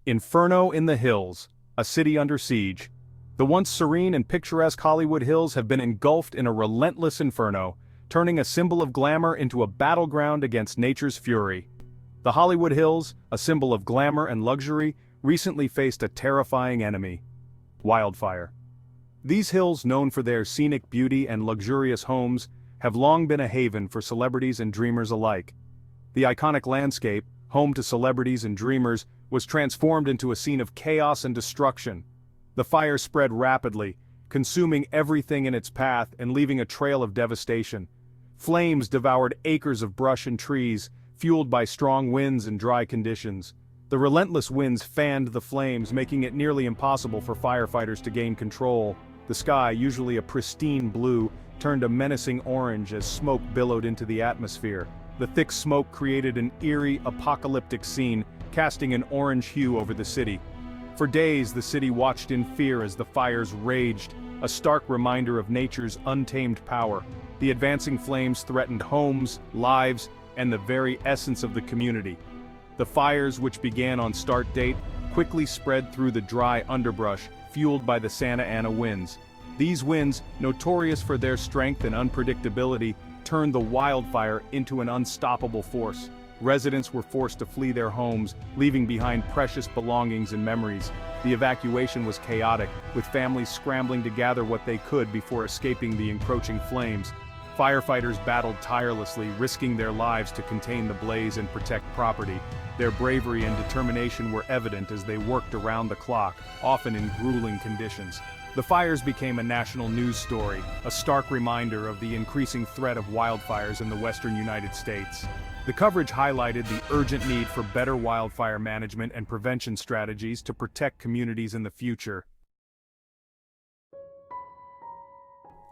Inferno in the Hills, a city under siege. The once serene and picturesque Hollywood Hills have been engulfed in a relentless inferno, turning a symbol of glamour into a battleground against nature's fury. The Hollywood Hills, a symbol of glamour and luxury, recently faced a terrifying enemy: wildfire. These hills, known for their scenic beauty and luxurious homes, have long been a haven for celebrities and dreamers alike. The iconic landscape, home to celebrities and dreamers, was transformed into a scene of chaos and destruction. The fire spread rapidly, consuming everything in its path and leaving a trail of devastation. Flames devoured acres of brush and trees, fueled by strong winds and dry conditions. The relentless winds fanned the flames, making it nearly impossible for firefighters to gain control. The sky, usually a pristine blue, turned a menacing orange as smoke billowed into the atmosphere. The thick smoke created an eerie, apocalyptic scene, casting an orange hue over the city. For days, the city watched in fear as the fires raged, a stark reminder of nature's untamed power. The advancing flames threatened homes, lives, and the very essence of the community. The fires, which began on start date, quickly spread through the dry underbrush, fueled by the Santa Ana winds. These winds, notorious for their strength and unpredictability, turned the wildfire into an unstoppable force. Residents were forced to flee their homes, leaving behind precious belongings and memories. The evacuation was chaotic, with families scrambling to gather what they could before escaping the encroaching flames. Firefighters battled tirelessly, risking their lives to contain the blaze and protect property. Their bravery and determination were evident as they worked around the clock, often in grueling conditions. The fires became a national news story, a stark reminder of the increasing threat of wildfires in the western United States. The coverage highlighted the urgent need for better wildfire management and prevention strategies to protect communities in the future.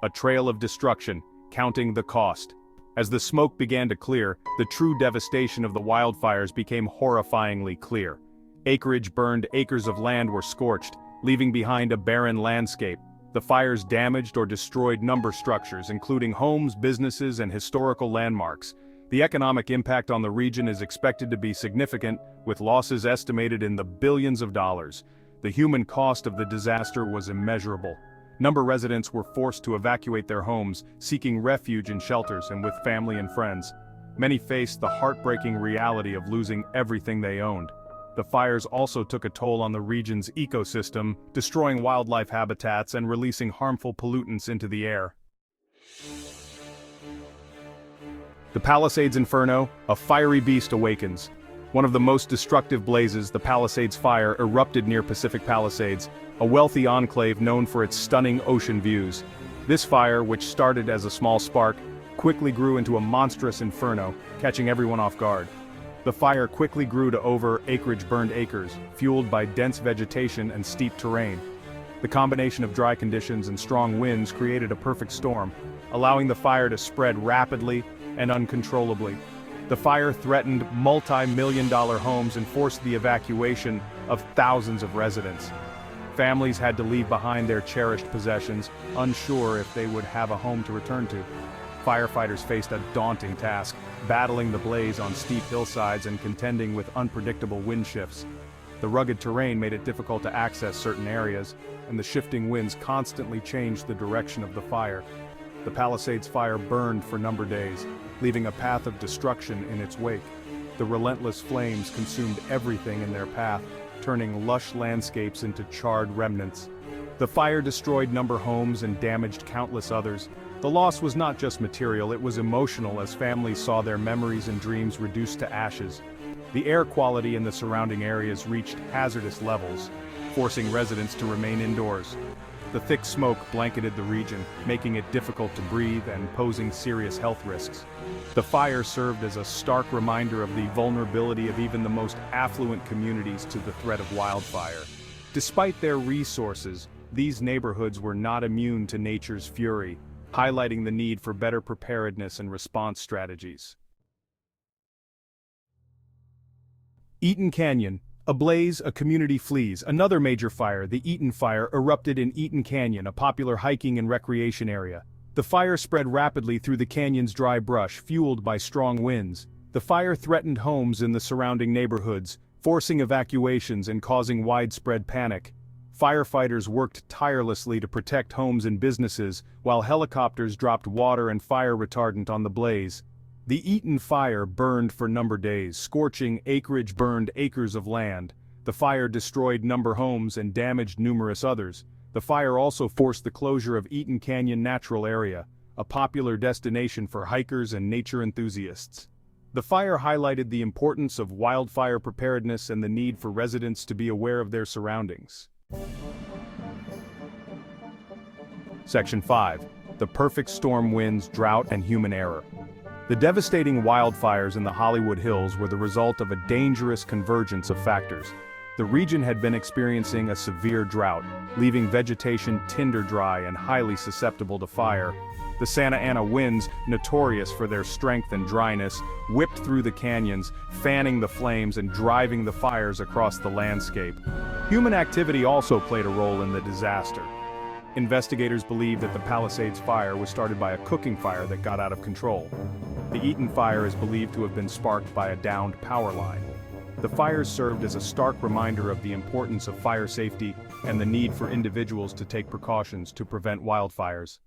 A trail of destruction, counting the cost. As the smoke began to clear, the true devastation of the wildfires became horrifyingly clear. Acreage burned, acres of land were scorched, leaving behind a barren landscape. The fires damaged or destroyed number structures, including homes, businesses, and historical landmarks. The economic impact on the region is expected to be significant, with losses estimated in the billions of dollars. The human cost of the disaster was immeasurable. Residents were forced to evacuate their homes, seeking refuge in shelters and with family and friends. Many faced the heartbreaking reality of losing everything they owned. The fires also took a toll on the region's ecosystem, destroying wildlife habitats and releasing harmful pollutants into the air. The Palisades Inferno, a fiery beast awakens. One of the most destructive blazes, the Palisades Fire, erupted near Pacific Palisades, a wealthy enclave known for its stunning ocean views. This fire, which started as a small spark, quickly grew into a monstrous inferno, catching everyone off guard. The fire quickly grew to over acreage-burned acres, fueled by dense vegetation and steep terrain. The combination of dry conditions and strong winds created a perfect storm, allowing the fire to spread rapidly and uncontrollably. The fire threatened multi-million-dollar homes and forced the evacuation of thousands of residents. Families had to leave behind their cherished possessions, unsure if they would have a home to return to. Firefighters faced a daunting task, battling the blaze on steep hillsides and contending with unpredictable wind shifts. The rugged terrain made it difficult to access certain areas, and the shifting winds constantly changed the direction of the fire. The Palisades Fire burned for days, leaving a path of destruction in its wake. The relentless flames consumed everything in their path, turning lush landscapes into charred remnants. The fire destroyed homes and damaged countless others. The loss was not just material, it was emotional as families saw their memories and dreams reduced to ashes. The air quality in the surrounding areas reached hazardous levels, forcing residents to remain indoors. The thick smoke blanketed the region, making it difficult to breathe and posing serious health risks. The fire served as a stark reminder of the vulnerability of even the most affluent communities to the threat of wildfire. Despite their resources, these neighborhoods were not immune to nature's fury, highlighting the need for better preparedness and response strategies. Eaton Canyon. Ablaze, a community flees. Another major fire, the Eaton Fire, erupted in Eaton Canyon, a popular hiking and recreation area. The fire spread rapidly through the canyon's dry brush, fueled by strong winds. The fire threatened homes in the surrounding neighborhoods, forcing evacuations and causing widespread panic. Firefighters worked tirelessly to protect homes and businesses, while helicopters dropped water and fire retardant on the blaze. The Eaton Fire burned for days, scorching acreage, burned acres of land. The fire destroyed homes and damaged numerous others. The fire also forced the closure of Eaton Canyon Natural Area, a popular destination for hikers and nature enthusiasts. The fire highlighted the importance of wildfire preparedness and the need for residents to be aware of their surroundings. Section 5. The perfect storm: winds, drought, and human error. The devastating wildfires in the Hollywood Hills were the result of a dangerous convergence of factors. The region had been experiencing a severe drought, leaving vegetation tinder dry and highly susceptible to fire. The Santa Ana winds, notorious for their strength and dryness, whipped through the canyons, fanning the flames and driving the fires across the landscape. Human activity also played a role in the disaster. Investigators believe that the Palisades fire was started by a cooking fire that got out of control. The Eaton fire is believed to have been sparked by a downed power line. The fires served as a stark reminder of the importance of fire safety and the need for individuals to take precautions to prevent wildfires.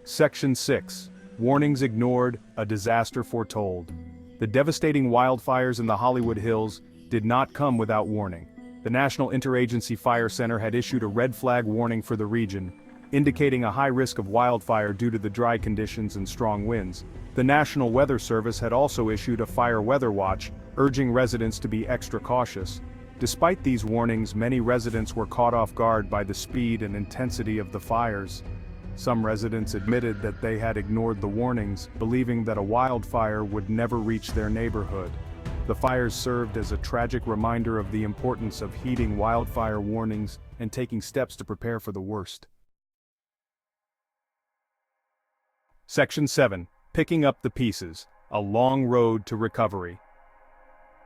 Section 6. Warnings ignored, a disaster foretold. The devastating wildfires in the Hollywood Hills did not come without warning. The National Interagency Fire Center had issued a red flag warning for the region, indicating a high risk of wildfire due to the dry conditions and strong winds. The National Weather Service had also issued a fire weather watch, urging residents to be extra cautious. Despite these warnings, many residents were caught off guard by the speed and intensity of the fires. Some residents admitted that they had ignored the warnings, believing that a wildfire would never reach their neighborhood. The fires served as a tragic reminder of the importance of heeding wildfire warnings and taking steps to prepare for the worst. Section 7. Picking up the pieces, a long road to recovery.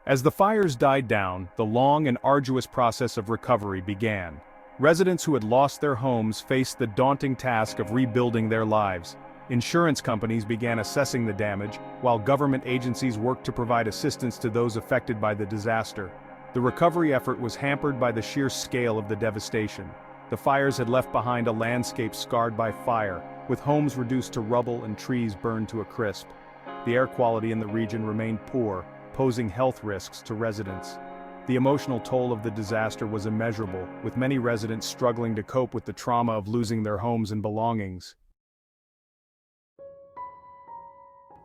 As the fires died down, the long and arduous process of recovery began. Residents who had lost their homes faced the daunting task of rebuilding their lives. Insurance companies began assessing the damage, while government agencies worked to provide assistance to those affected by the disaster. The recovery effort was hampered by the sheer scale of the devastation. The fires had left behind a landscape scarred by fire, with homes reduced to rubble and trees burned to a crisp. The air quality in the region remained poor, posing health risks to residents. The emotional toll of the disaster was immeasurable, with many residents struggling to cope with the trauma of losing their homes and belongings.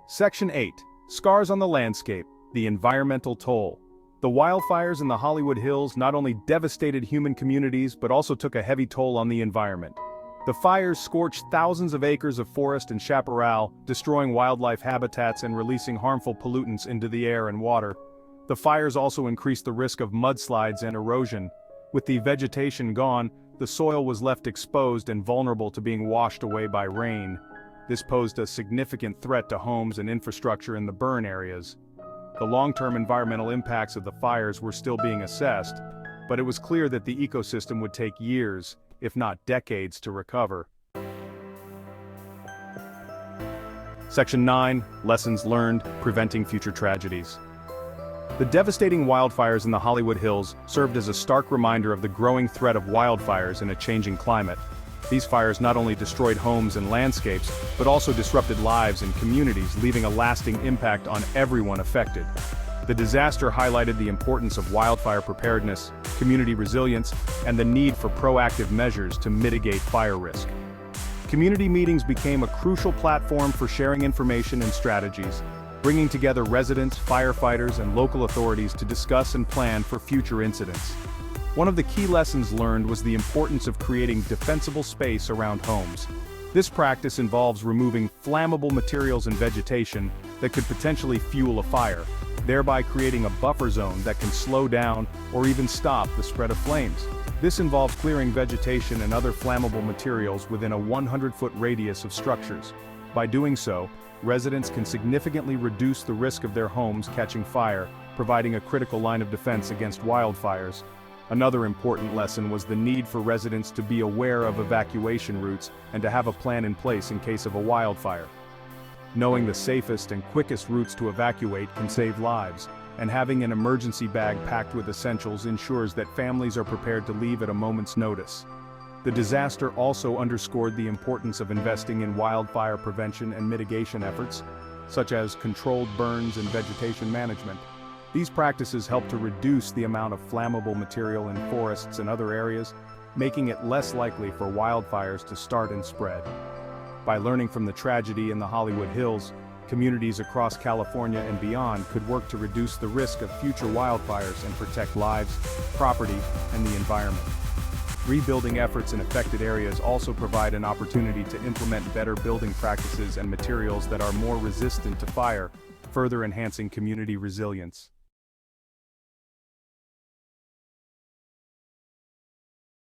Section 8. Scars on the landscape, the environmental toll. The wildfires in the Hollywood Hills not only devastated human communities but also took a heavy toll on the environment. The fires scorched thousands of acres of forest and chaparral, destroying wildlife habitats and releasing harmful pollutants into the air and water. The fires also increased the risk of mudslides and erosion. With the vegetation gone, the soil was left exposed and vulnerable to being washed away by rain. This posed a significant threat to homes and infrastructure in the burn areas. The long-term environmental impacts of the fires were still being assessed, but it was clear that the ecosystem would take years, if not decades, to recover. Section 9. Lessons learned, preventing future tragedies. The devastating wildfires in the Hollywood Hills served as a stark reminder of the growing threat of wildfires in a changing climate. These fires not only destroyed homes and landscapes, but also disrupted lives and communities, leaving a lasting impact on everyone affected. The disaster highlighted the importance of wildfire preparedness, community resilience, and the need for proactive measures to mitigate fire risk. Community meetings became a crucial platform for sharing information and strategies, bringing together residents, firefighters, and local authorities to discuss and plan for future incidents. One of the key lessons learned was the importance of creating defensible space around homes. This practice involves removing flammable materials and vegetation that could potentially fuel a fire, thereby creating a buffer zone that can slow down or even stop the spread of flames. This involves clearing vegetation and other flammable materials within a 100-foot radius of structures. By doing so, residents can significantly reduce the risk of their homes catching fire, providing a critical line of defense against wildfires. Another important lesson was the need for residents to be aware of evacuation routes and to have a plan in place in case of a wildfire. Knowing the safest and quickest routes to evacuate can save lives, and having an emergency bag packed with essentials ensures that families are prepared to leave at a moment's notice. The disaster also underscored the importance of investing in wildfire prevention and mitigation efforts, such as controlled burns and vegetation management. These practices help to reduce the amount of flammable material in forests and other areas, making it less likely for wildfires to start and spread. By learning from the tragedy in the Hollywood Hills, communities across California and beyond could work to reduce the risk of future wildfires and protect lives, property, and the environment. Rebuilding efforts in affected areas also provide an opportunity to implement better building practices and materials that are more resistant to fire, further enhancing community resilience.